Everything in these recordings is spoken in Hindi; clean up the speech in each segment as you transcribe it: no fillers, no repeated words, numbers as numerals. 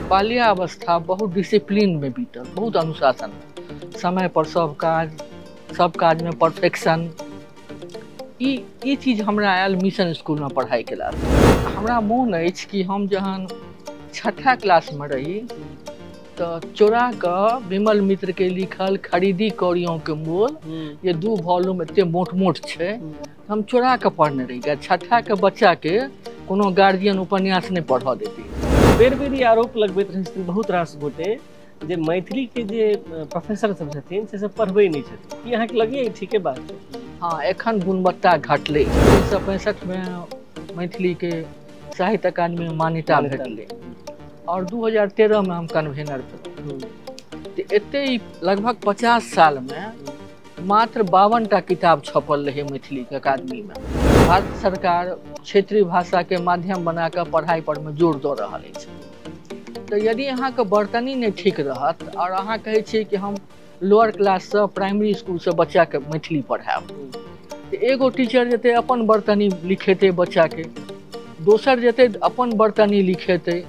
बाल्यावस्था बहुत डिसिप्लिन में बीतल, बहुत अनुशासन में, समय पर सब काज में परफेक्शन। ई चीज हमरा आयल मिशन स्कूल में पढ़ाई केला। हमरा मोन अछि कि हम जहन छठा क्लास में रही तो चोरा कर विमल मित्र के लिखल खरीदी कौड़ियों के मोल ये 2 वॉल्यूम एते मोट मोट छे, हम चोरा के पढ़ने रही। छठा के बच्चा के कोनो गार्जियन उपन्यास नहीं पढ़ देती। बेर बेर ई आरोप लगबैत रहै छथिन बहुत रास गोटे जे मैथिली के जे प्रोफेसर सब छथिन से सब पढ़बै नहीं छथिन। ई अहाँ के लगैए ठीके बात छै? हाँ, एखन गुणवत्ता घटलै। 1965 में मैथिली के साहित्य अकादमी में मान्यता भेटलै और 2013 में हम कन्वेनर भेलहुँ। एते लगभग 50 साल में मात्र 52टा किताब छपल रहे मैथिली के अकादमी में। भारत सरकार क्षेत्रीय भाषा के माध्यम बनाकर पढ़ाई पर में जोर दऽ रहल अछि। तो यदि अहाँ के बर्तनी नहीं ठीक रहत और अहाँ कहै छियै कि हम लोअर क्लास से प्राइमरी स्कूल से बच्चा के मैथिली पढ़ाएब, तो एगो टीचर जेते अपन बर्तनी लिखेते बच्चा के, दोसर जेते अपन बर्तनी लिखेते,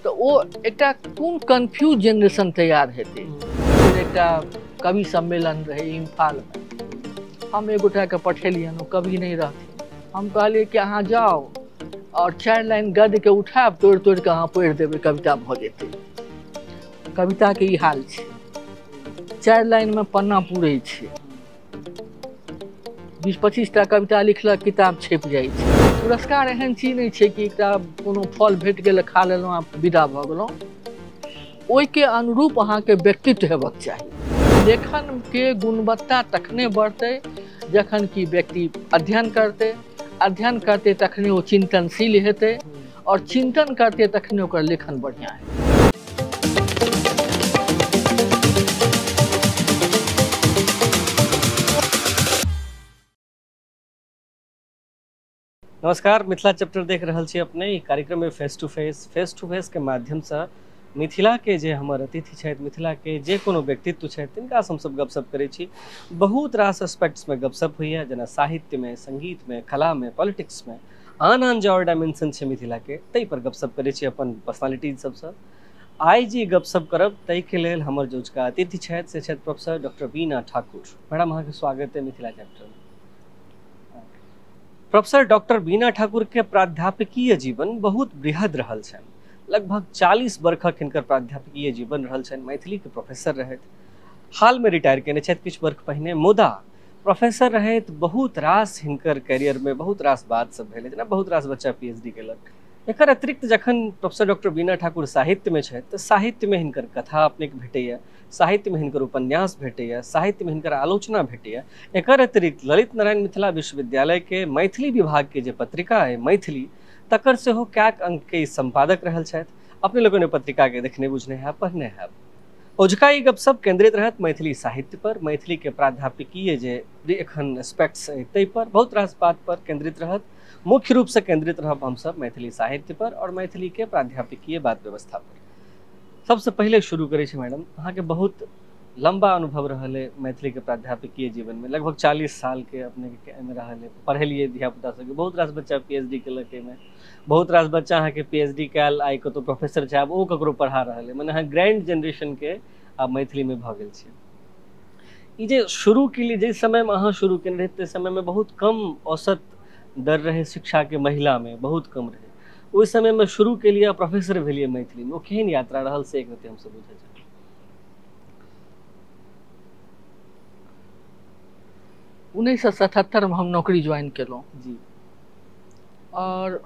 तो वो एकटा कोन कन्फ्यूज जनरेशन तैयार हेतै। फिर एकटा कवि सम्मेलन रहे इम्फाल में, हम एगोटा के पठेलियन, कवि नहीं रहथिन। हम कहलिए कि अहाँ जाओ और 4 लाइन गद्य के उठाब, तोड़ तोड़ के अहाँ पढ़ि देबै, कविता भऽ जेतै। कविता के ई हाल छै, 4 लाइन में पन्ना पूरे छै। 20-25 टा कविता लिखलक, किताब छपि जाइ छै। पुरस्कार एहन चीज नहीं छै कि एकटा कोनो फल भेट गेल खा लेलहुँ आ विदा भऽ गेलहुँ। ओहि के अनुरूप अहाँ के व्यक्तित्व हेबाक चाही। लेखन के गुणवत्ता तखने बढ़तै जखन कि व्यक्ति अध्ययन करते तखने वो चिंतनशील हेतै, और चिंतन करते तखने ओकर लेखन बढ़िया हेतै। नमस्कार, मिथिला चैप्टर देख रहल छी अपने। ई कार्यक्रम में फेस टू फेस के माध्यम से मिथिला के जे हमर अतिथि छथि, मिथिला के जे कोनो व्यक्तित्व छथि, तिनका हम सब गपशप करै छी। बहुत रास एस्पेक्ट्स में गपशप होइए, जेना साहित्य में, संगीत में, कला में, पॉलिटिक्स में, आन जे और डायमेंशन छै मिथिला के, तै पर गपशप करै छी अपन पर्सनालिटीज सबसँ। आइ जे गपशप करब तै के लेल हमर जे अतिथि छथि से छथि प्रोफेसर डॉक्टर वीणा ठाकुर। मैडम, अहाँके स्वागत है मिथिला चैप्टर में। प्रोफेसर डॉक्टर वीणा ठाकुर के प्राध्यापकीय जीवन बहुत बृहद रहल छनि। लगभग 40 वर्षक हिनकर प्राध्यापकीय जीवन रहल छनि। मैथिली के प्रोफेसर रहथि, हाल में रिटायर केने छथि किछु वर्ष पहिने। मुदा प्रोफेसर रहथि, बहुत रास हिनकर कैरियर में बहुत रास बात सब भेलै, जेना बहुत रास बच्चा PhD केलक। एकर अतिरिक्त जखन प्रोफेसर डॉक्टर वीणा ठाकुर साहित्य में छथि तऽ साहित्य में हिनकर कथा अपनेके भेटैया, साहित्य में हिनकर उपन्यास भेटैया, साहित्य में हिनकर आलोचना भेटैया। एकर अतिरिक्त ललित नारायण मिथिला विश्वविद्यालय के मैथिली विभाग के जे पत्रिका है मैथिली, तकर सेहो कैक अंक के संपादक रहल छथि। अपने लोगों ने पत्रिका के देखने बुझने हैं, पढ़ने हैं। ओझका ई गपशप केंद्रित रहत मैथिली साहित्य पर, मैथिली के प्राध्यापकीय जे एखन एस्पेक्ट्स है तै पर, बहुत रास बात पर केंद्रित रहत। मुख्य रूप से केंद्रित रहब हम सब मैथिली साहित्य पर और मैथिली के प्राध्यापकीय बात व्यवस्था पर। सबसे पहले शुरू करै छी मैडम, अहाँ के बहुत लंबा अनुभव रहल है मैथिली के प्राध्यापकीय जीवन में। लगभग 40 साल के अपने के एहिमे रहल है, पढ़ेलिए धियापुता सबके। बहुत रास बच्चा PhD केलक एहिमे, बहुत रास बच्चा अहाँ के PhD कैल आइ कतौ प्रोफेसर छै, आब ओ ककरो पढ़ा रहल है। मने अहाँ ग्रैंड जनरेशन के आब मैथिली में भऽ गेल छी। ई जे शुरू के लिए, जे समय में अहाँ शुरू केने रही ते समय में बहुत कम औसत दर रहे शिक्षा के, महिला में बहुत कम रहे। ओहि समय में शुरू के लिए प्रोफेसर भेलिए मैथिली में, ओ केहन यात्रा रहल से एक रति हमसे बुझे छै। 1977 में हम नौकरी ज्वाइन केलहुँ जी, और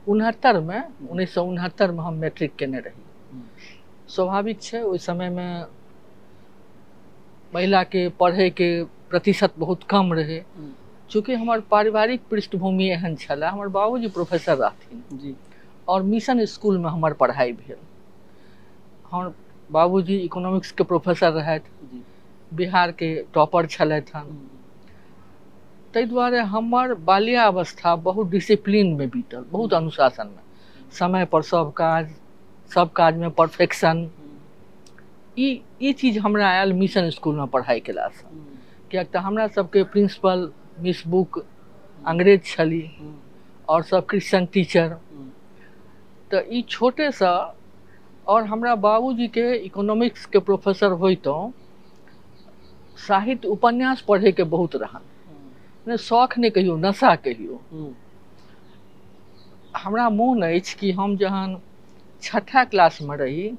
1969 में हम मैट्रिक केने रही। स्वाभाविक छै, ओहि समय में महिला के पढ़े के प्रतिशत बहुत कम रहे। चूँकि हमार पारिवारिक पृष्ठभूमि एहन छला, हमर बाबूजी प्रोफेसर रहथिन जी, और मिशन स्कूल में हमार पढ़ाई भेल। हमर बाबूजी इकोनॉमिक्स के प्रोफेसर रहथि, बिहार के टॉपर छलथि हन। ताहि दुआरे हमर बाल्यावस्था बहुत डिसिप्लिन में बीतल, बहुत अनुशासन में, समय पर सब काज में परफेक्शन। ई चीज हमरा आयल मिशन स्कूल में पढ़ाई केलासँ। किएक तऽ हमरा सबके प्रिंसिपल मिस बुक अंग्रेज छली और सब क्रिश्चियन टीचर। तो ई छोटे सा और हमरा बाबूजी के इकोनॉमिक्स के प्रोफेसर होइतो साहित्य उपन्यास पढ़े के बहुत रहन, ने शौक नहीं कहियो, नशा कहियो। हमरा मोन अछि कि हम जहन छठा क्लास में रही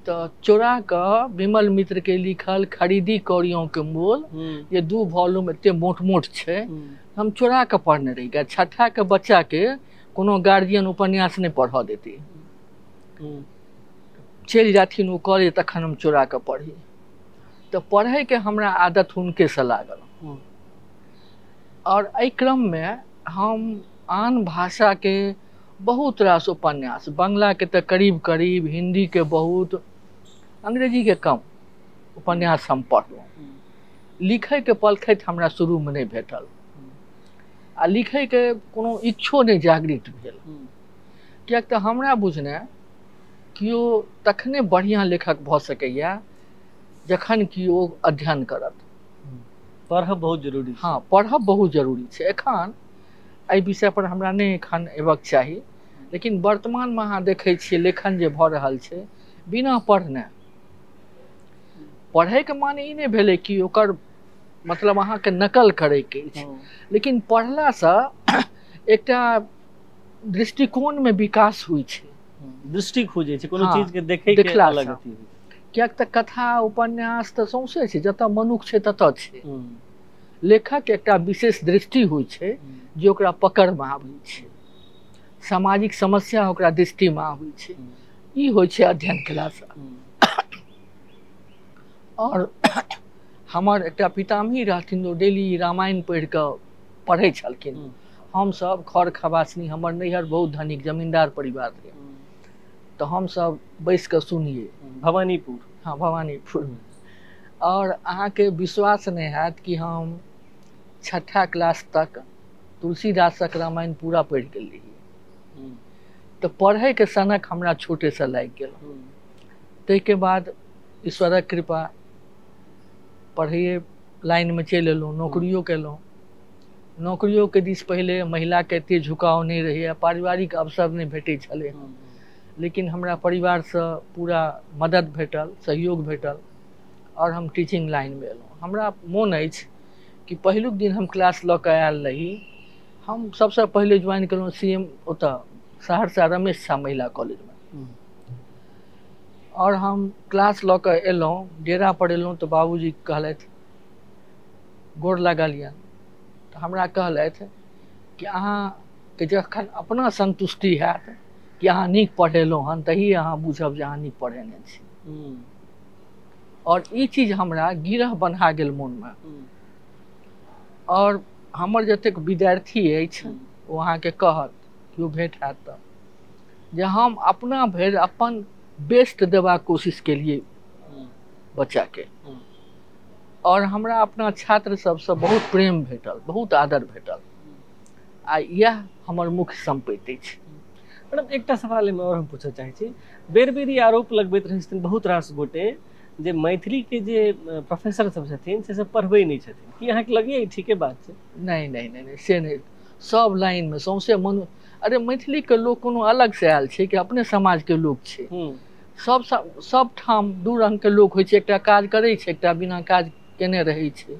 तो चोरा के विमल मित्र के लिखल खरीदी कौड़ियों के मोल, ये 2 वॉल्यूम एते मोट मोट छे, हम चोरा के पढ़ने रही। छठा के बच्चा के कोनो गार्जियन उपन्यास नहीं पढ़ देती, चल जाथिन वो कॉलेज, तखन हम चोरा के पढ़ी। तो पढ़े के हमरा आदत हुनके से लागल। और एहि क्रम में हम आन भाषा के बहुत रास उपन्यास, बांग्ला के तो करीब करीब, हिंदी के बहुत, अंग्रेजी के कम उपन्यास हम पढ़लहुँ। लिखे के पलखैत हमरा शुरू में नहीं भेटल, आ लिखे के कोनो इच्छो नहीं जागृत भेल। कियाक तऽ हमरा बुझने किओ तखने बढ़िया लेखक भऽ सकैया जखन कि ओ अध्ययन करत। पढ़ब बहुत जरूरी। हाँ, पढ़ब बहुत जरूरी छै। एखन एहि विषय पर हमरा नहीं एखन एबक चाही, लेकिन वर्तमान में अहाँ देखै छियै लेखन जे भऽ रहल छै बिना पढ़ने। पढ़े के माने ई नहीं भेलै कि ओकर मतलब अहाँ के नकल करे के अछि, लेकिन पढ़ला से एकटा दृष्टिकोण में विकास हुई छै, दृष्टि खोजे छै, कोनो चीज के देखे के अलग अथी। कियाक तऽ कथा उपन्यास तऽ सौंसे छै, जतऽ मनुख छै ततऽ छै। लेखक एकटा विशेष दृष्टि होइ छै जे ओकरा पकड़ में आबै छै, सामाजिक समस्या ओकरा दृष्टि में आबै छै। ई होइ छै अध्ययन केलासँ। और हमर एकटा पितामही रहथिन, ओ डेली रामायण पढ़ि कऽ पढ़ै छलखिन। हम सब खर खबासनी, हमर नैहर बहुत धनिक जमींदार परिवार रहे, तो हम सब बैस कऽ सुनिए। भवानीपुर। हाँ, भवानीपुर। और अहाँ के विश्वास नहीं हैत कि हम छठा क्लास तक तुलसीदासक रामायण पूरा पढ़ि गेल रहिए। तो पढ़े के सनक हमरा छोटे से लागि गेल। ताहिके बाद ईश्वरक कृपा पढ़िए लाइन में चलि एलहुँ, नौकरियो केलहुँ। नौकरियों के दिस पहले महिला के एते झुकाव नहीं रही, पारिवारिक अवसर नहीं भेटै छलै, लेकिन हमरा परिवार से पूरा मदद भेटल, सहयोग भेटल, और हम टीचिंग लाइन में एलहुँ। हमरा मोन अछि कि पहिलुक दिन हम क्लास लऽ कऽ आयल रही, हम सबसे पहले ज्वाइन केलहुँ CM ओतऽ सहरसा रमेश झा महिला कॉलेज में। और हम क्लास लऽ कऽ एलहुँ, डेरा पर एलहुँ तऽ बाबूजी कहलथि गोर लागलियनि। तऽ हमरा कहलथि कि अहाँके जखन अपना संतुष्टि हैत कि अहाँ नीक पढ़ेलहुँ हन, तही अहाँ बुझब जे अहाँ नीक पढ़ेने छी। और ई चीज हमरा गिरह बन्हा गेल मोन में। और हमर जतेक विद्यार्थी अछि ओ अहाँके कहत, केओ भेट हैत तऽ, जे हम अपना भरि अपन बेस्ट देबाक कोशिश केलिए बच्चा के। और हमरा अपना छात्र सबसे बहुत प्रेम भेटल, बहुत आदर भेटल, आ यह हमर मुख्य संपत्ति अछि। मैडम एकटा सवाल में और हम पूछऽ चाहै छी, बेर बेर ई आरोप लगबैत रहै छथिन बहुत रास गोटे जे मैथिली के जे प्रोफेसर सब छथिन से सब पढ़बै नहीं छथिन, कि अहाँके लगैए ठीके बात छै? नहीं नहीं नहीं, से नहीं। सब लाइन में सौंसे मनु, अरे मैथिली के लोग कोनो अलग से आयल छै कि अपने समाज के लोग छै। सब ठाम दू रंग के लोग होइ छै, एकटा काज करै छै, एकटा बिना काज केने रहै छै।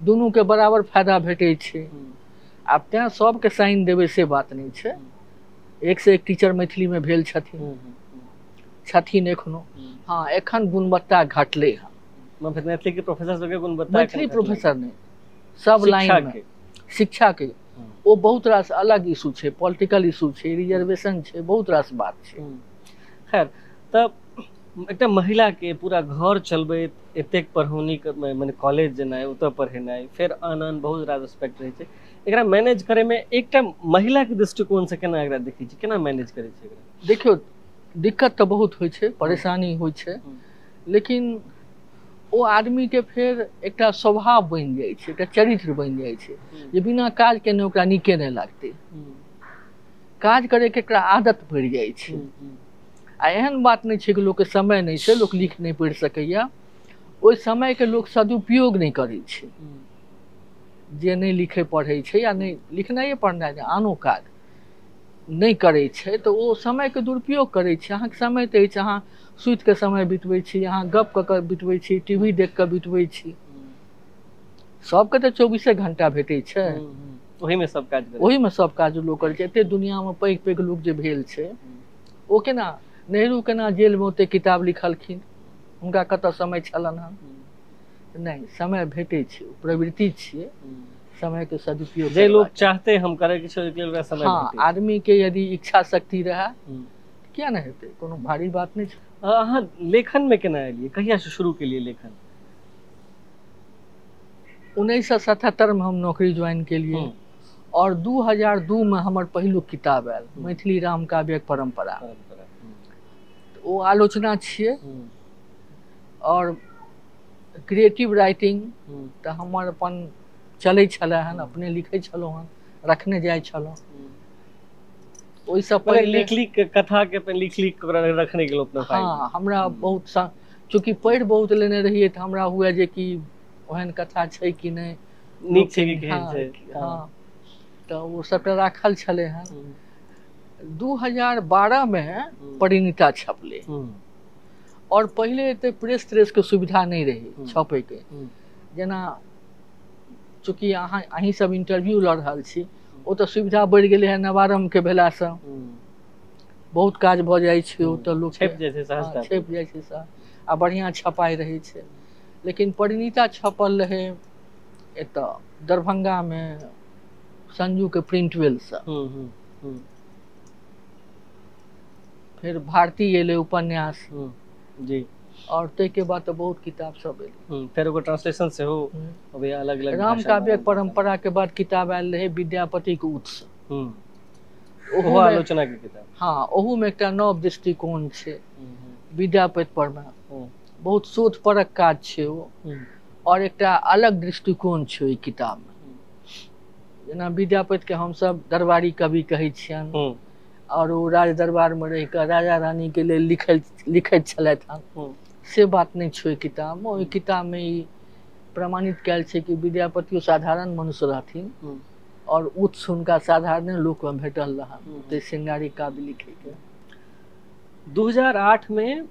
दुनू के बराबर फायदा भेटै छै। आब तें सबके साइन देबै से बात नहीं छै। एक से एक टीचर मैथिली में भेल छथिन एखनो। हाँ, एखन गुणवत्ता घटलै हँ। मैथिली के प्रोफेसर सबके गुणवत्ता, मैथिली प्रोफेसर नहीं, सब लाइन में शिक्षा के ओ बहुत रास अलग इशू छै, पॉलिटिकल इशू छै, रिजर्वेशन छै, बहुत रास बात छै। खैर, तब एकटा महिला के पूरा घर चलबैत एतेक पढ़ौनी माने कॉलेज जेनाइ, ओतऽ पढ़ेनाइ, फिर आन बहुत रास एस्पेक्ट रहै छै, एकरा मैनेज करे में एकटा महिला के दृष्टिकोण से केना एकरा देखै छी, केना मैनेज करै छै एकरा? देखियो, दिक्कत तो बहुत होइ छै, परेशानी होइ छै, लेकिन ओ आदमी के फिर एकटा स्वभाव बनि जाइ छै, एकटा चरित्र बनि जाइ छै, जे बिना काज केने ओकरा नीके नहीं लागतै। काज करे के एकरा आदत पड़ि जाइ छै। आ एहन बात नहीं छै कि लोग के समय नहीं छै, लोग लिख नहीं पढ़ि सकैया, ओहि समय के लोग सदुपयोग नहीं करै छै। जे नहीं लिखे पढ़े छै या नहीं लिखनाइए पढ़नाइ, आनो काज नहीं करै छै तऽ ओ समयके दुरुपयोग करै छै। अहाँके समय तऽ अछि, अहाँ सुति कऽ समय बितबै छी, अहाँ गप कऽ कऽ बितबै छी, टीवी देख कऽ बितबै छी। सबके तऽ 24 घंटा भेटै छै, ओहीमे सब काज करै, ओहीमे सब काज लोक करै छै। एते दुनियामे पैघ पैघ लोक जे भेल छै, ओ केना नेहरू केना जेलमे ओते किताब लिखलखिन, हुनका कतऽ समय छलनि हँ? नहीं, समय भेटै छै, प्रवृत्ति छियै, समय के सदुपयोग जे लोग चाहते हम करे के छै, ओकरा समय हाँ, भेटै छै। आदमी के यदि इच्छा शक्ति रहे किया नहीं हेतै, कोनो भारी बात नहीं छै। अहाँ लेखन में केना एलियै, कहिया से शुरू केलियै लेखन? 1977 में हम नौकरी ज्वाइन केलियै और 2002 में हमर पहिलुक किताब आयल, मैथिली राम काव्यक परंपरा। ओ आलोचना छियै और क्रिएटिव राइटिंग तऽ हमर अपन चलै छलै हन, अपने लिखै छलहुँ हन, रखने जाइ छलहुँ। ओहिसँ पहिले लिख के कथा के अपन लिख के ओकरा रखने गेलहुँ अपना फाइल। हाँ, हमरा बहुत सा चूँकि पढ़ि बहुत लेने रहियै तऽ हमरा हुए जे कि ओहन कथा छै कि नहीं, नीक छै कि केहन छै। हाँ, तऽ वो सबटा राखल छलै हन। 2012 में परिणीता छपलै और पहले तो प्रेस त्रेस के सुविधा नहीं रही छपे के। जेना चूँकि अहीं सब इंटरव्यू लऽ रहल छी, ओ तऽ सुविधा बढ़ गेलै है नवारम्भ के भेला से, बहुत काज भऽ जाइ छै, ओ तऽ लोक छपि जाइ छै सहजता, छपि जाइ छै सर, आ बढ़िया छपाई रहै छै। लेकिन परिणीता छपल रहे एतऽ दरभंगा में संजू के प्रिंटवेल से। फिर भारती एले उपन्यास जी, और ते के बाद तो बहुत किताब सब एले। फिर ओकर ट्रांसलेशन से हो अभी अलग अलग राम काव्य परंपरा के बाद किताब आयल रहे विद्यापति के उत्स, ओहो आलोचना के किताब। हाँ, ओहू में एकटा नव दृष्टिकोण छै विद्यापति पर में, बहुत शोध परक काज छै ओ, और एकटा अलग दृष्टिकोण छै ओई किताब में। जेना विद्यापति के हम सब दरबारी कवि कहै छियनि, और वो राज दरबार में रह के राजा रानी के लिए लिखैत छलथि हन, से बात नहीं छै किताब में। ओई किताब में ई प्रमाणित कैल छै कि विद्यापति साधारण मनुष्य रहथिन और उत्स हुनका साधारण लोक में भेटल रहन, ते श्रृंगारी काव्य लिखे के। 2008 में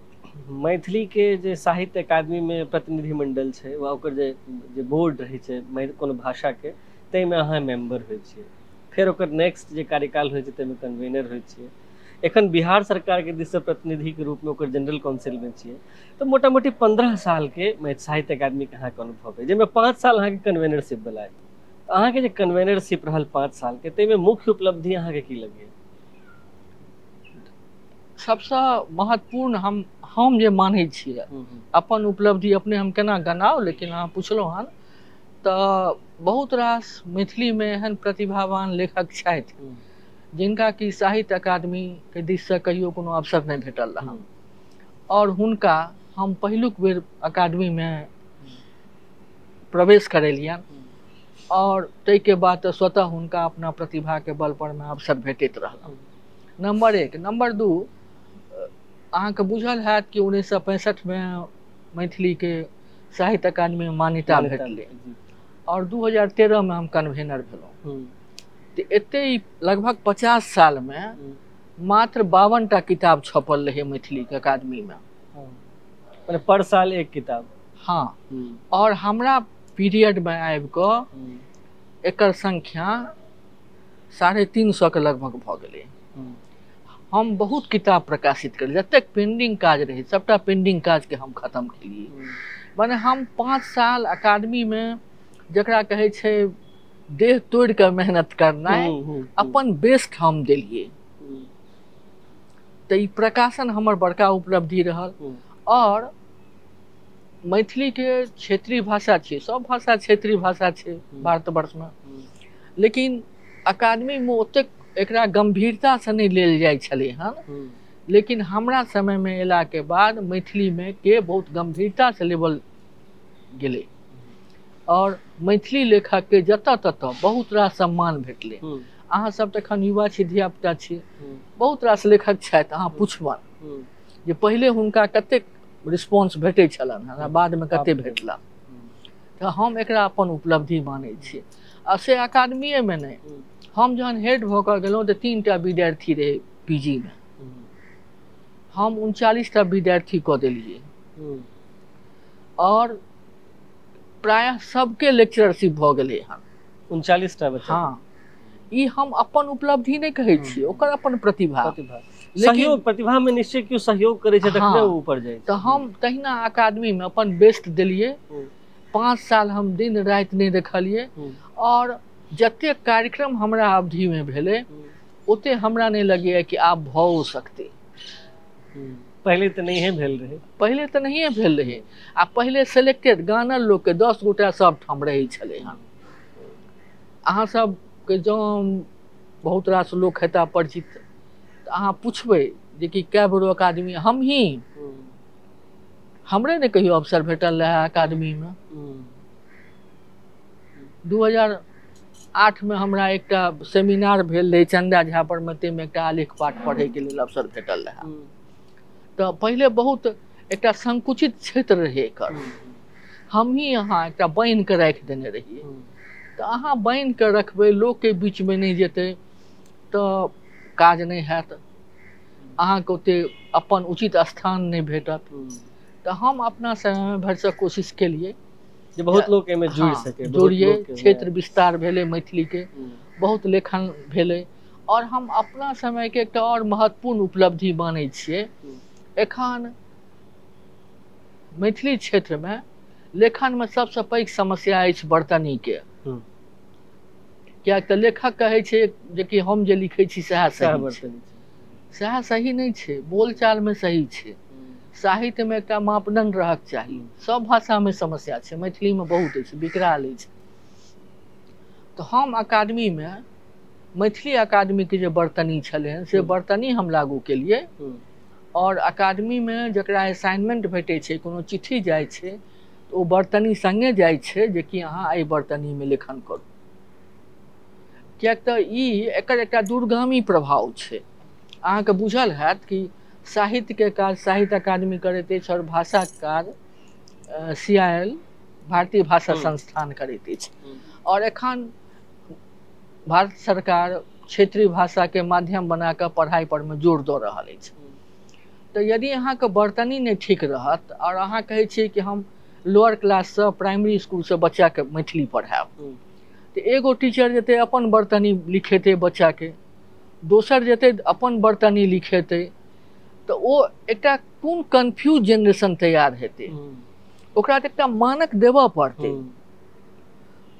मैथिली के जे साहित्य अकादमी में प्रतिनिधि मंडल छै, वा ओकर जे बोर्ड रहे छै कोनो भाषा के, तै में अहाँ मेंबर होइ छियै। फिर ओकर नेक्स्ट जे कार्यकाल होइ छै तै में कन्वीनर होइ छियै। एखन बिहार सरकार के दिस से प्रतिनिधि के रूप में ओकर जनरल काउंसिल में छियै। तो मोटा मोटी 15 साल के साहित्य अकादमी के अहाँ के अनुभव है, जेमे 5 साल अहाँ के कन्वीनरशिप भेलै। अहाँ के जे कन्वीनरशिप रहल 5 साल के, तै में मुख्य उपलब्धि अहाँ के की लगे? सबसे महत्वपूर्ण हम जे मानै छियै, अपन उपलब्धि अपने हम केना गनाओ, लेकिन अहाँ पुछलहुँ हन तऽ बहुत रास मैथिली में एहन प्रतिभावान लेखक छथि जिनका कि साहित्य अकादमी के दिस से कहियो कोनो अवसर नहीं भेटल रहन, और हुनका हम पहिलुक बेर अकादमी में प्रवेश करेलियन, और तै के बाद तो स्वतः हुनका अपना प्रतिभा के बल पर में अवसर भेटैत रहल। नंबर 1। नंबर 2, अहाँ के बुझल हैत कि 1965 में मैथिली के साहित्य अकादमी में मान्यता भेटलै, और 2013 में हम कन्वेनर भेलहुँ। तो एते लगभग 50 साल में मात्र 52 टा किताब छपल रहे मैथिली के अकादमी में, पर साल एक किताब। हाँ, और हमरा पीरियड में आबि कऽ एकर संख्या 350 के लगभग भऽ गेलै। हम बहुत किताब प्रकाशित करिए, जतेक पेंडिंग काज रहे सबटा पेंडिंग काज के हम खत्म केलिए। माने हम 5 साल अकादमी में जकरा कहे छै देह तोड़ के मेहनत करनाइ, अपन बेस्ट हम देलिए। तो ई प्रकाशन हमर बड़का उपलब्धि रहल। और मैथिली के क्षेत्रीय भाषा छै, सब भाषा क्षेत्रीय भाषा छै भारतवर्ष में, लेकिन अकादमी में ओतेक एकरा गंभीरता से नहीं लेल जाइ छलै हन। लेकिन हमरा समय में एला के बाद मैथिली में के बहुत गंभीरता से लेवल गेलै, और मैथिली लेखक के जतऽ ततऽ बहुत रास सम्मान भेटलै। अहाँ सब तऽ एखन युवा छी, धिया पुता छी, बहुत रास लेखक छथि, अहाँ पुछबनि जे पहिले हुनका कतेक रिस्पॉन्स भेटै छलनि हँ, बाद में कते भेटला। तऽ हम एकरा अपन उपलब्धि मानै छी। आ से अकादमीए में नहीं, हम जहन हेड भऽ कऽ गेलहुँ तऽ 3टा विद्यार्थी रहे पीजी में, हम 39टा विद्यार्थी कऽ देलिए और प्रायः सबके लेक्चरशिप भऽ गेलै हन 39टा बच्चा। हाँ, ई हम अपन उपलब्धि नहीं कहै छी, ओकर अपन प्रतिभा। सहयोग, प्रतिभा में निश्चय क्यों सहयोग करे छै तखने हाँ, ऊपर जाय छै। तो हम तहिना अकादमी में अपन बेस्ट देलिए। 5 साल हम दिन रात नहीं देखलिए और जते कार्यक्रम हमरा अवधि में भेले ओते हमरा नहीं लगे कि आप भऽ सकते। पहले तो नहीं है भेल रहे, पहले तो नहीं भेल रहे। आ पहले सिलेक्टेड गानल लोग के 10 गोटा सब ठाम रहे छले हन। अहाँ सब के जो बहुत रास लोग हेता परिचित, तो अहाँ पूछबे जे कि कै बड़ो अकादमी, हम ही हमरे ने कहियो अवसर भेटल रहे अकादमी में। 2008 में हमरा एकटा सेमिनार भेल रहे चंदा झा पर में, में एकटा आलेख पाठ पढ़े के लिए अवसर भेटल रहे। तो पहले बहुत एकटा संकुचित क्षेत्र रहे एकर, हम ही यहाँ एकटा बांध के राख देने रहिए। तो अहाँ बांध के रखबे, लोग के बीच में नहीं जेते तो काज नहीं हैत, अहाँ के ओते अपन उचित स्थान नहीं भेटत। तो हम अपना समय में भरसक कोशिश के लिए जे बहुत लोग एमे जुड़ सके, जोड़िए, क्षेत्र विस्तार भेले मैथिली के, बहुत लेखन भेले। और हम अपना समय के एक और महत्वपूर्ण उपलब्धि मानै छियै, एखन मैथिली क्षेत्र में लेखन में सबसे पैघ समस्या अछि बर्तनी के। क्या तो लेखक कहे छै जे कि हम जे लिखे छी सएह सही छै, सएह सही नहीं छै, बोलचाल में सही छै। साहित्य में एक मापदंड रहक चाहिए। सब भाषा में समस्या है, मैथिली में बहुत है, विकराल है। तो हम अकादमी में मैथिली अकादमी के जो बर्तनी छले से बर्तनी हम लागू के लिए। और अकादमी में जकरा असाइनमेंट भेटे छै, कोनो चिट्ठी जाय छै तो बर्तनी संगे जाय छै जे कि अहाँ एहि बर्तनी में लेखन करू। कियाक तो ई एकर एकटा दूरगामी प्रभाव छै। अहाँ के बुझल हैत कि साहित्य के काज साहित्य अकादमी करैत अछि और भाषा के काज CIL भारतीय भाषा संस्थान करैत अछि। और एखन भारत सरकार क्षेत्रीय भाषा के माध्यम बना कर पढ़ाई पर में जोर दऽ रहल अछि। तो यदि अहाँ के बर्तनी नहीं ठीक रहत और अहाँ कहे छियै कि हम लोअर क्लास से प्राइमरी स्कूल से बच्चा के मैथिली पढ़ाएब, तो एगो टीचर जेते अपन बर्तनी लिखेते बच्चा के, दोसर जेते अपन बर्तनी लिखेते, तो ओ एकटा कोन कन्फ्यूज जनरेशन तैयार हेते, ओकरा एकटा मानक देबऽ पड़ते।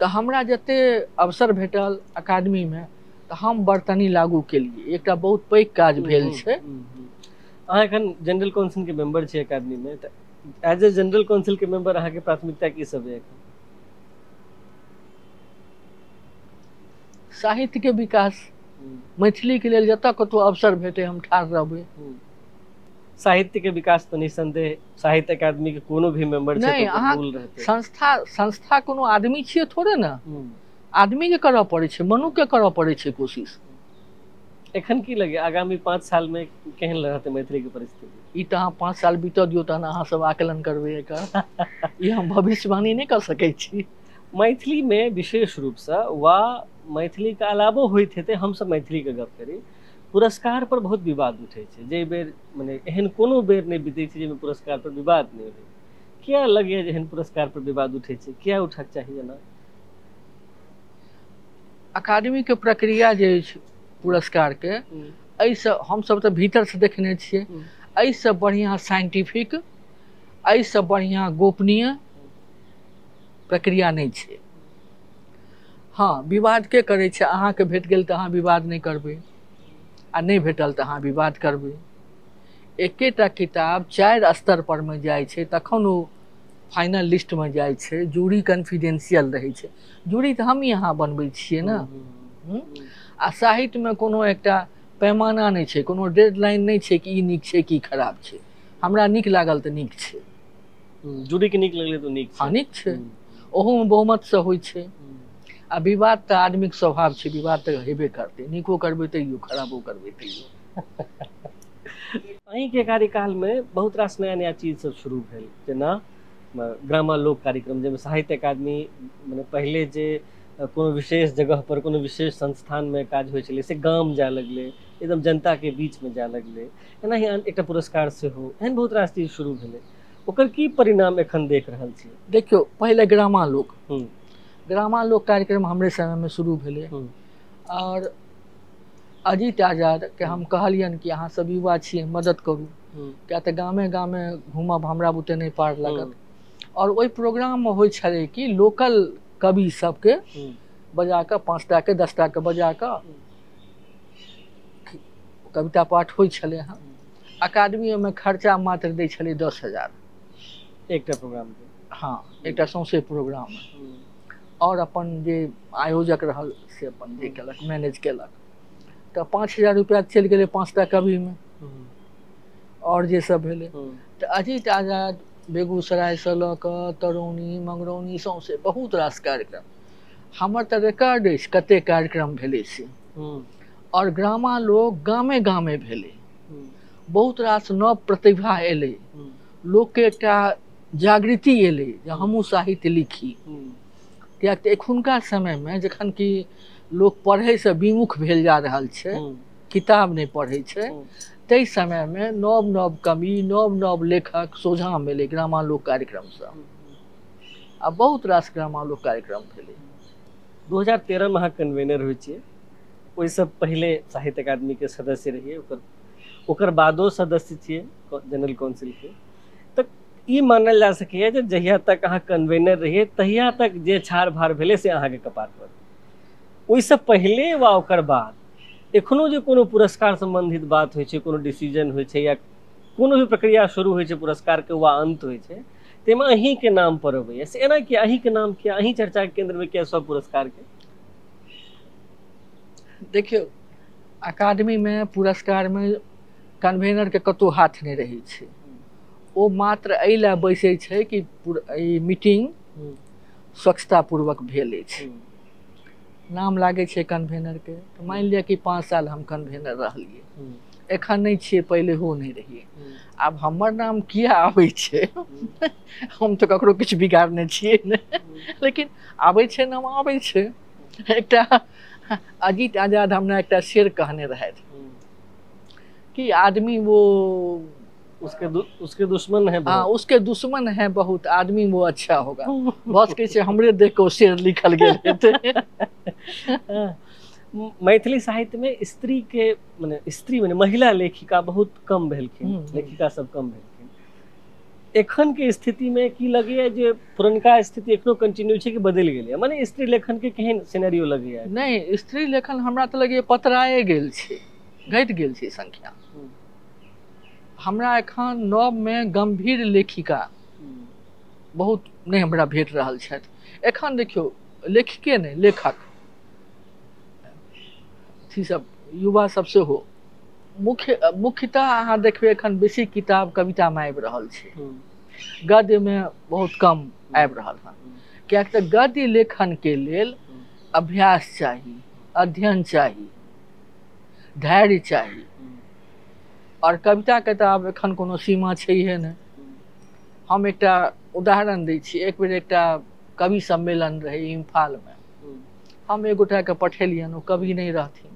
तो हमरा जते अवसर भेटल अकादमी में तो हम बर्तनी लागू के लिए एकटा बहुत पैघ काज भेल छै। अहाँ एखन जनरल काउंसिल के मेंबर छी अकादमी में, तो एज ए जनरल काउंसिल के मेंबर अहाँ के प्राथमिकता की सब है? साहित्य के विकास, मैथिली के लिए जतऽ कतौ अवसर भेटे हम ठाढ़ रहबै। साहित्य के विकास तो निसंदेह साहित्य अकादमी के कोनो भी मेंबर छै नहीं, अहाँ संस्था कोनो आदमी छियै थोड़े ना, आदमी के करऽ पड़े छै, मनु के करऽ पड़े छै कोशिश। एखन की लगे आगामी 5 साल में केहन रहते मैथिली के परिस्थिति? ई तो अहाँ 5 साल बीतऽ दियौ तहन अहाँ सब आकलन करबै एकर। ई हम भविष्यवाणी नहीं कर सकै छी। मैथिली में विशेष रूप से वा मैथिली के अलावो होइत हेतै, हम सब मैथिली के गप करी, पुरस्कार पर बहुत विवाद उठे छै। जे बेर माने एहन कोनो बेर नहीं बीते छै जेमे पुरस्कार पर विवाद नहीं होय। क्या लगे जे एहन पुरस्कार पर विवाद उठे छै, क्या उठक चाहिए ना? अकादमी के प्रक्रिया जे छै पुरस्कार के, ऐसे हम सब तो भीतर से देखने छियै, ऐसे बढ़िया साइंटिफिक, ऐसे बढ़िया गोपनीय प्रक्रिया नहीं छै। हाँ, विवाद के करे छै, अहाँ के भेट गेल तो अहाँ विवाद नहीं करबै, आ नहीं भेटल तो अहाँ विवाद करबै। एकेटा किताब 4 स्तर पर में जाय छै तखन ओ फाइनल लिस्ट में जाय छै। जूरी कॉन्फिडेंशियल रहे छै, जूरी तो हम यहाँ बनबै छियै ना। आ साहित्य में कोनो एकटा पैमाना नहीं छै, कोनो डेडलाइन नहीं छै कि ई नीक छै कि खराब छै। हमरा नीक लागल तो नीक छै, जूरी के नीक लगले तो नीक छै। हाँ, नीक छै, ओहो में बहुमत से होय छै। आ विवाद तो आदमी के स्वभाव छै, विवाद तो हेबे करते, नीको करबै तैयो, खराबो करबै तैयो। अहीं के कार्यकाल में बहुत रास नया नया चीज सब शुरू भेल, जेना ग्रामालोक कार्यक्रम, जेमे साहित्य अकादमी माने पहले जे कोनो विशेष जगह पर कोनो विशेष संस्थान में काज होइ छलै से गाम जाय लगलै, एकदम जनता के बीच में जाय लगलै, एनाही एकटा पुरस्कार से हो, एहन बहुत रास चीज शुरू भेलै। ओकर की परिणाम एखन देख रहल छी? देखियो पहले ग्रामालोक कार्यक्रम हमरे समय में शुरू भेलै और अजीत आजाद के हम कहलियन कि अहाँ सब युवा छियै, मदद करू, क्या तऽ गामे गामे घूमब हमरा बुते नहीं पार लागत। और ओहि प्रोग्राम में होइ छलै कि लोकल कवि सबके बजा के 5टा के 10टा के बजा के कविता पाठ होइ छलै हँ। अकादमी में खर्चा मात्र दै छलै 10,000 एकटा प्रोग्राम के। हाँ, एकटा सौंसे प्रोग्राम में। और अपन जे आयोजक रहल से अपन जे केलक मैनेज केलक, तो 5,000 रुपया चलि गेलै 5टा कवि में। और जे सब भेलै तो अजीत आजाद बेगूसराय से लऽ कऽ तरौनी मंगरौनी सौंसे बहुत रास कार्यक्रम, हमर तऽ रिकॉर्ड अछि कते कार्यक्रम भेलै से। और ग्रामालोक गामे गामे भेलै, बहुत रास नव प्रतिभा एलै, लोक के एकटा जागृति एलै जे हमहूँ साहित्य लिखी। कियाक तऽ एखुनका समय में जखन कि लोक पढ़ै से विमुख भेल जा रहल छै, किताब नहीं पढ़ै छै, तै समय में नव नव कवि नव नव लेखक सोझा मिले ग्रामालोक कार्यक्रम से। आ बहुत रास ग्रामालोक कार्यक्रम भेलै। 2013 में अहाँ कन्वेनर होइ छियै, ओहि से पहले साहित्य अकादमी के सदस्य रहिए, ओकर बादो सदस्य छियै जनरल काउंसिल के। तऽ ई मानल जा सकैए जे जहिया तक अहाँ कन्वेनर रहिए तहिया तक जे छाड़ भाड़ भेलै से अहाँके कपार पर, ओहिसँ पहले वा ओकर बाद एखनो जे कोनो पुरस्कार संबंधित बात होइ छै, कोनो डिसीजन होइ छै या कोनो भी प्रक्रिया शुरू होइ छै पुरस्कार के वा अंत होइ छै, ताहिमे अहीं के नाम पर अबैया से एना कि अहीं के नाम किया, अहीं चर्चा के केंद्र में किया सब पुरस्कार के? देखियो अकादमी में पुरस्कार में कन्वेनर के कतौ हाथ नहीं रही छै, ओ मात्र एहि लए बैसै छै कि ई मीटिंग स्वच्छता पूर्वक भेल अछि, नाम लागे छै कन्वेनर के। तो मान लिया कि 5 साल हम कन्वेनर रहलिए, एखन नहीं छियै, पहले हो नहीं रहिए। आब हमर नाम किया आबै छै हम तो ककरो किछ बिगाड़ने छियै ने, लेकिन आबै छै नाम आबै छै। एकटा अजीत आजाद हमरा एकटा शेर कहने रहथि कि आदमी वो उसके दुश्मन है, हाँ उसके दुश्मन है बहुत, आदमी वो अच्छा होगा। बस कैसे हमरे देख के शेर लिखल गेल हेतै। मैथिली साहित्य में स्त्री के माने महिला लेखिका बहुत कम भेलखिन, लेखिका सब कम भेलखिन। एखन के स्थिति में की लगैया जे पुरनका स्थिति एखनो कंटिन्यू छै कि बदलि गेलै? माने स्त्री लेखन के केहन सिनेरियो लगैया? नहीं, स्त्री लेखन हमरा तो लगैया पतराए गेल छै, घटि गेल छै संख्या। हमरा एखन नव में गंभीर लेखिका बहुत नहीं हमरा भेट रहल छथि। एखन देखियो लेखिके नहीं लेखक अथी सब युवा सब से हो, मुख्यतः अहाँ देखबै एखन बेसी किताब कविता में आबि रहल छै, गद्य में बहुत कम आबि रहल हँ। कियाक तऽ गद्य लेखन के लेल अभ्यास चाही, अध्ययन चाही, धैर्य चाही, और कविता के तऽ आब एखन कोनो सीमा छैहे नहि। हम एकटा उदाहरण दै छी, एक बेर एकटा कवि सम्मेलन रहे इम्फाल में, हम एक गोटा के पठेलियन, ओ कवि नहीं रहथिन,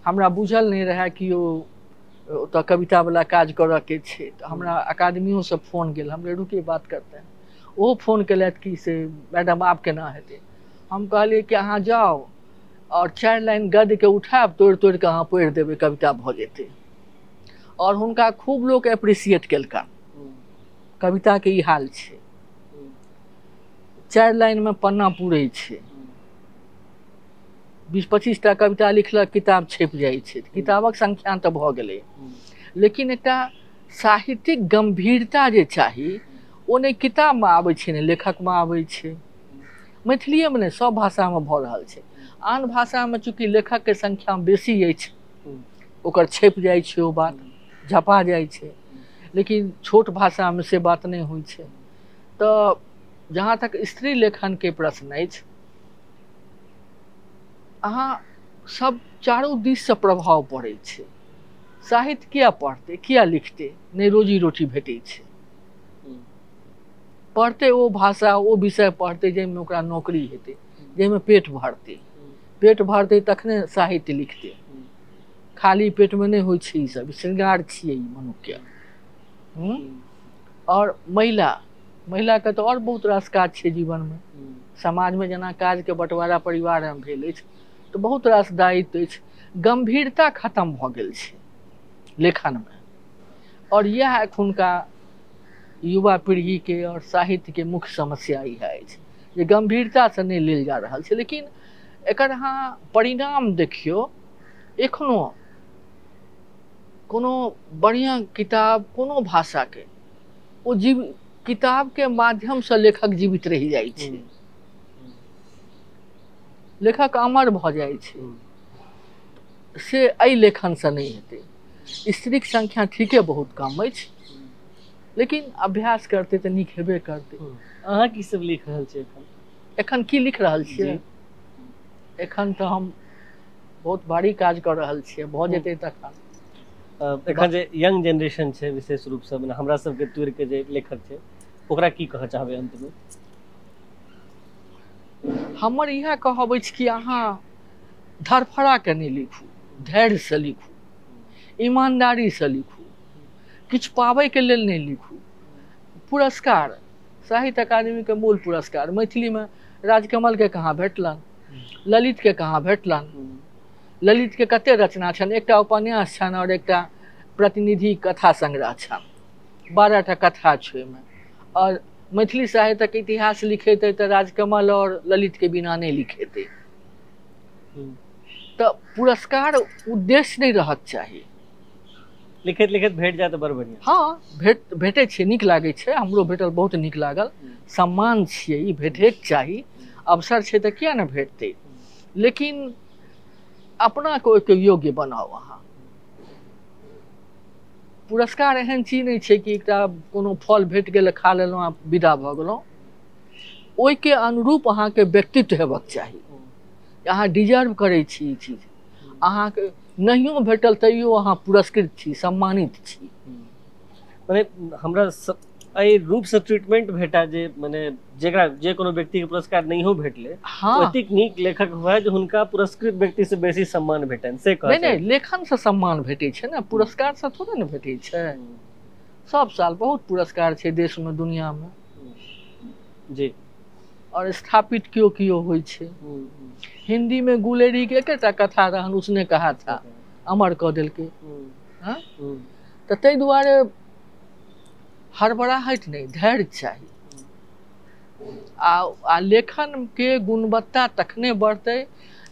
हमरा बुझल नहीं रहे कि ओतऽ कविता वाला काज करऽ के छै। तो हमरा अकादमियों से फोन गेल, हम रुकिए बात करते हैं, वो फोन केलथि कि से मैडम आप केना हेतै। हम कहलिए कि अहाँ जाओ और 4 लाइन गद्य के उठाब, तोड़ तोड़ के अहाँ पढ़ि देबै, कविता भऽ जेतै। और हुनका खूब लोग एप्रिसिएट केलका, कविता के ई हाल छै, 4 लाइन में पन्ना पूरे छै, 20-25 टा कविता लिखलक, किताब छप जाइ छै, किताबक संख्या तऽ भऽ गेलै, लेकिन एकटा साहित्यिक गंभीरता जे चाही ओ नहि किताब में आबै छै, ने लेखक में आबै छै। मैथिलीए में नहि, सब भाषा में भऽ रहल छै। आन भाषा में चूँकि लेखक के संख्या बेसी अछि, ओकर छपि जाइ छै, ओ बात झपा जाइ छै, लेकिन छोट भाषा में से बात नहीं होइ छै। तो जहाँ तक स्त्री लेखन के प्रश्न अछि, अहाँ सब चारों दिस से प्रभाव पड़ै छै। साहित्य किया पढ़तै, किया लिखतै, नहीं रोजी रोटी भेटै छै। पढ़ते वो भाषा वो विषय पढ़ते जाहिमे ओकरा नौकरी हेतै, जाहिमे पेट भरतै तखने साहित्य लिखतै। खाली पेटमे नहि होइ छै, ई सब श्रृंगार छियै ई मनुष्यके। और महिलाके तऽ और बहुत रास काज छै जीवनमे। समाजमे जेना काजके बंटवारा परिवारमे भेल अछि तऽ बहुत रास दायित्व अछि। गंभीरता खत्म भऽ गेल छै लेखनमे, और यह एखुनका युवा पीढ़ीके और साहित्यके मुख्य समस्या इएह अछि जे गंभीरतासँ नहि लेल जा रहल छै। लेकिन एकर अहाँ परिणाम देखियौ, एखनो कोनो बढ़िआँ किताब कोनो भाषाके ओ किताबके माध्यमसँ लेखक जीवित रहि जाइ छै, लेखक अमर भऽ जाइ छै। से एहि लेखनसँ नहीं हेतै। स्त्रीक संख्या ठीके बहुत कम अछि, लेकिन अभ्यास करतै तऽ नीक हेबे करतै। अहाँ की सब लिख रहल छी एखन की लिख रहल छियै? एखन तऽ हम बहुत भारी काज कर रहल छियै, भऽ जेतै तखन। एखन जे यंग जनरेशन छै, विशेष रूपसँ हमरा सबके तूरके जे लेखक छै, ओकरा की कहऽ चाहबै अंतमे? हमर इएह कहब अछि कि अहाँ धरफड़ा के नहीं लिखू, धैर्य से लिखू, ईमानदारी से लिखू, किछु पाबै के लेल नहीं लिखू। पुरस्कार, साहित्य अकादमी के मूल पुरस्कार मैथिली में राजकमल के कहाँ भेटलन, ललित के कहाँ भेटलन। ललित के कते रचना छनि, एकटा उपन्यास छनि और एकटा प्रतिनिधि कथा संग्रह छनि, 12टा कथा छै ओहिमे। और मैथिली साहित्यक इतिहास लिखेतै तऽ राजकमल और ललित के बिना नहीं लिखेतै। तो पुरस्कार उद्देश्य नहीं रहत चाही, लिखैत लिखैत भेट जाए तऽ बड़ बढ़िया। हाँ, भेटै छै, नीक लागै छै, हमरो भेटल, बहुत नीक लागल। सम्मान छियै, ई भेटैके चाही, अवसर छै तऽ किया नहि भेटतै। लेकिन अपना को ओहिके योग्य बनाओ अहाँ। पुरस्कार एहन चीज नहीं छै कि एकटा कोनो फल भेट गेल खा लेलहुँ आ विदा भऽ गेलहुँ। ओहिके अनुरूप अहाँके व्यक्तित्व हेबाक चाही, अहाँ डिजर्व करै छी ई चीज। अहाँके नहियो भेटल तैयो अहाँ पुरस्कृत छी, सम्मानित छी। मने हमरा एहि रूपसँ ट्रीटमेंट भेटा जे मने जेकरा जे कोनो व्यक्ति के पुरस्कार नहियो भेटले, हाँ, एतेक नीक लेखक हुआ जे हुनका पुरस्कृत व्यक्ति से बेसी सम्मान भेटनि, से कहै नहीं लेखन से सम्मान भेटै छै ने, पुरस्कार से थोड़े ने भेटै छै। सब साल बहुत पुरस्कार छै देश में दुनिया में जी, और स्थापित क्यों क्यों होइ छै। हिंदी में गुलेरी के एकटा कथा रहन, उसने कहा था, अमर कऽ देलकै। हाँ, तऽ ताहि दुआरे हड़बड़ाहट नहीं, धैर्य चाहिए। आ लेखन के गुणवत्ता तखने बढ़तै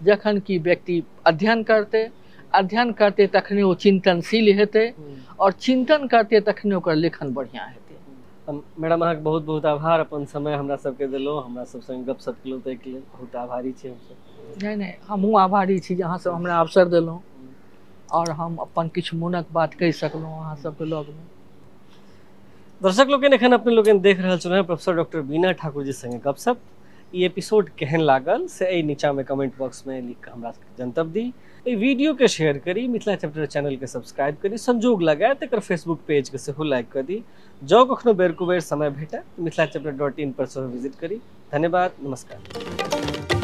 जखन कि व्यक्ति अध्ययन करते तखने ओ चिंतनशील हेतै, और चिंतन करते तखने ओकर लेखन बढ़िया हेतै। मैडम अहाँके बहुत बहुत आभार, अपन समय हमरा सबके देलहुँ, हमरा सब संग गपशप केलहुँ, ताहिके लेल बहुत आभारी छी हमसब। नहीं हमहूँ आभारी छी जे अहाँ सब हमरा अवसर देलहुँ और हम अपन किछु मोनक बात कहि सकलहुँ अहाँ सबके लगमे। दर्शक लोग एखन अपने लोग देख रहल छलहुँ प्रोफेसर डॉक्टर बीना ठाकुर जी संगे गपशप। ई एपिसोड केहन लागल से एहि नीचा में कमेंट बॉक्स में लिख कऽ हमरा जनतब दी। एहि वीडियो के शेयर करी, मिथिला चैप्टर चैनल के सब्सक्राइब करी, संजोग लगाए तकर फेसबुक पेज के सेहो लाइक कर दी। जँ कखनो बेर कुबेर समय भेटै मिथिलाचैप्टर.in पर सेहो विजिट करी। धन्यवाद, नमस्कार।